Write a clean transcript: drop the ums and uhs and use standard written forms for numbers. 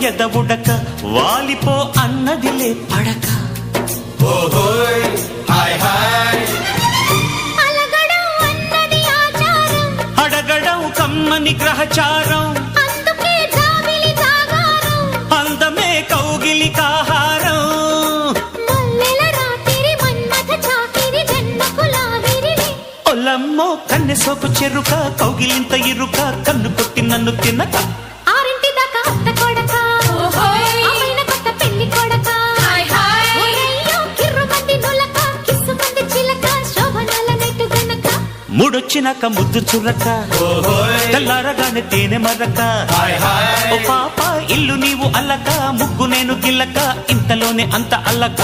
ఎదవుడక వాలిపో అన్నదిలే పడక అడగడం కమ్మని గ్రహచారం అందమే కౌగిలి కాహారం ఒలమ్మో కన్నె సోపు చెరుక కౌగిలింత ఇరుక కన్ను కొట్టి నన్ను తినక ముడొచ్చినాక ముద్దు చుర్రక తెల్లారగానే తేనె మరక ఓ పాప ఇల్లు నీవు అల్లక ముగ్గు నేను గిల్లక ఇంతలోనే అంత అల్లక